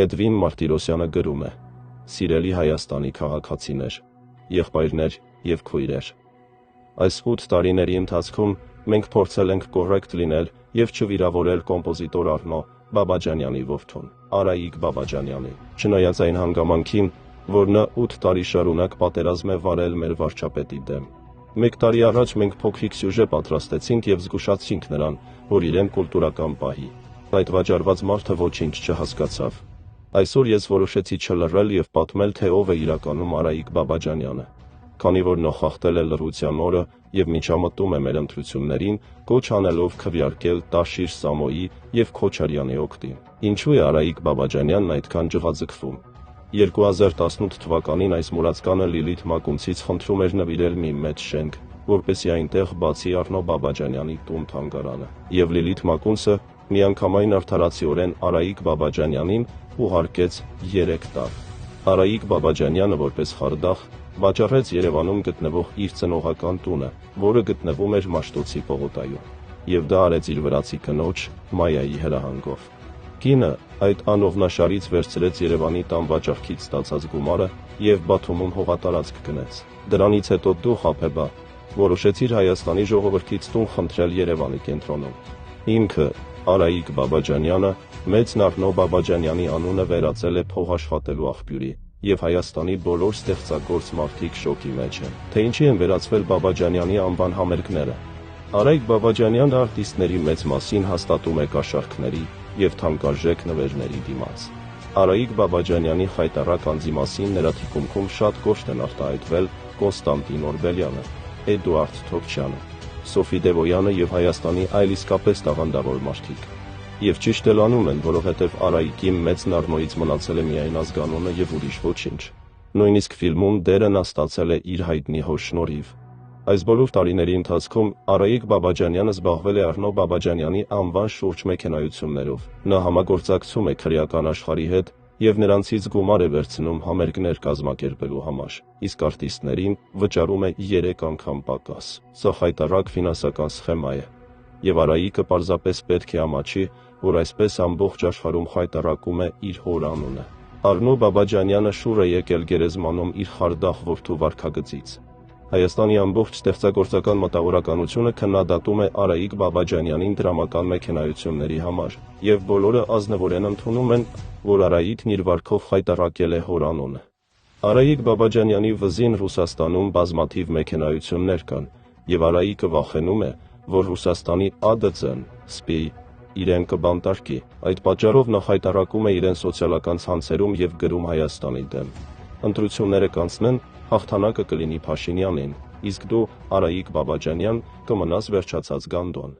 Էդվին Մարտիրոսյանը գրում է. «Սիրելի Հայաստանի քաղաքացիներ, եղբայրներ և քույրեր, այս 8 տարիների ընթացքում մենք փորձել ենք կոռեկտ լինել և չվիրավորել կոմպոզիտոր Առնո Բաբաջանյանի որդուն, Արայիկ Բաբաջանյանին, չնայած այն հանգամանքին, որ նա 8 տարի շարունակ պատերազմ է վարել մեր վարչապետի դեմ։ 1 տարի առաջ մենք փոքրիկ սյուժե պատրաստեցինք և զգուշացրինք նրան, որ իրեն կուլտուրական պահի։ Այդ վաճառված մարդը ոչինչ չհասկացավ։ Այսօր ես որոշեցի չլռել և պատմել, թե ով է իրականում Արայիկ Բաբաջանյանը, քանի որ նա խախտել է լռության օրը և միջամտում է մեր ընտրություններին, կոչ անելով քվեարկել Տաշիր Սամոյի և Քոչարյանի օգտին։ Ինչու է Արայիկ Բաբաջանյանն այդքան ջղաձգվում։ 2018 թվականին այս մուրացկանը Լիլիթ Մակունցից խնդրում էր նվիրել մի մեծ շենք, որպեսզի այնտեղ բացի Առնո Բաբաջանյանի տուն-թանգարանը, և Լիլիթ Մակունցը միանգամայն արդարացիորեն Արայիկ Բաբաջանյանին ուղարկեց 3 տաղ։ Արայիկ Բաբաջանյանը որպես խարդախ վաճառեց Երևանում գտնվող իր ծնողական տունը, որը գտնվում էր Մաշտոցի պողոտայում, և դա արեց իր վրացի կնոջ Մայայի հրահանգով։ Կինը այդ անողնաշարից վերցրեց Երևանի տան վաճառքից ստացած գումարը և Բաթումում հողատարածք գնեց։ Դրանից հետո դու, Խաբեբա, որոշեցիր Հայաստանի ժողովրդից տուն խնդրել Երևանի կենտրոնում։ Ինքը, Արայիկ Բաբաջանյանը, մեծն Առնո Բաբաջանյանի անունը վերածել է փող աշխատելու աղբյուրի, և Հայաստանի բոլոր ստեղծագործ մարդիկ շոկի մեջ են, թե ինչի են վերածվել Բաբաջանյանի անվան համերգները։ Արայիկ Բաբաջանյանը արտիստների մեծ մասին հաստատում է կաշառքների և թանկարժեք նվերների դիմաց։ Արայիկ Բաբաջանյանի խայտառակ անձի մասին նրա թիկունքում շատ կոշտ են արտահայտվել Կոնստանտին Օրբելյանը, Էդուարդ Թոքչյանը, Սոֆի Դևոյանը և Հայաստանի այլ իսկապես տաղանդավոր մարդիկ։ Եվ ճիշտ էլ անում են, որովհետև Արայիկի մեծն Առնոյից մնացել է միայն ազգանունը և ուրիշ ոչինչ։ Նույնիսկ ֆիլմում դերը նա ստացել է իր հայտնի հոր շնորհիվ։ Այս բոլոր տարիների ընթացքում Արայիկ Բաբաջանյանը զբաղվել է Առնո Բաբաջանյանի անվան շուրջ մեքենայություններով։ Նա համագործակցում է քրեական աշխարհի հետ և նրանցից գումար է վերցնում համերգներ կազմակերպելու համար, իսկ արտիստներին վճարում է 3 անգամ պակաս։ Սա խայտառակ ֆինանսական սխեմա է։ Եվ Արայիկը պարզապես պետք է ամաչի, որ այսպես ամբողջ աշխարհում խայտառակում է իր հոր անունը։ Առնո Բաբաջանյանը շուռ է եկել գերեզմանում իր խարդախ որդու վարքագծից։ Հայաստանի ամբողջ ստեղծագործական մտավորականությունը քննադատում է Արայիկ Բաբաջանյանին դրամական մեքենայությունների համար, և բոլորը ազնվորեն ընդունում են, որ Արայիկն իր վարքով խայտառակել է հոր անունը։ Արայիկ Բաբաջանյանի վզին Ռուսաստանում բազմաթիվ մեքենայություններ կան, և Արայիկը վախենում է, որ Ռուսաստանի ԱԴԾ-ն, ՍՊԻ իրեն կբանտարկի։ Այդ պատճառով նա խայտառակում է իրեն սոցիալական ցանցերում և գրում Հայաստանի դեմ։ Ընտրությունները կանցնեն, հաղթանակը կլինի Փաշինյանին, իսկ դու, Արայիկ Բաբաջանյան, կմնաս վերջացած Գանդոն։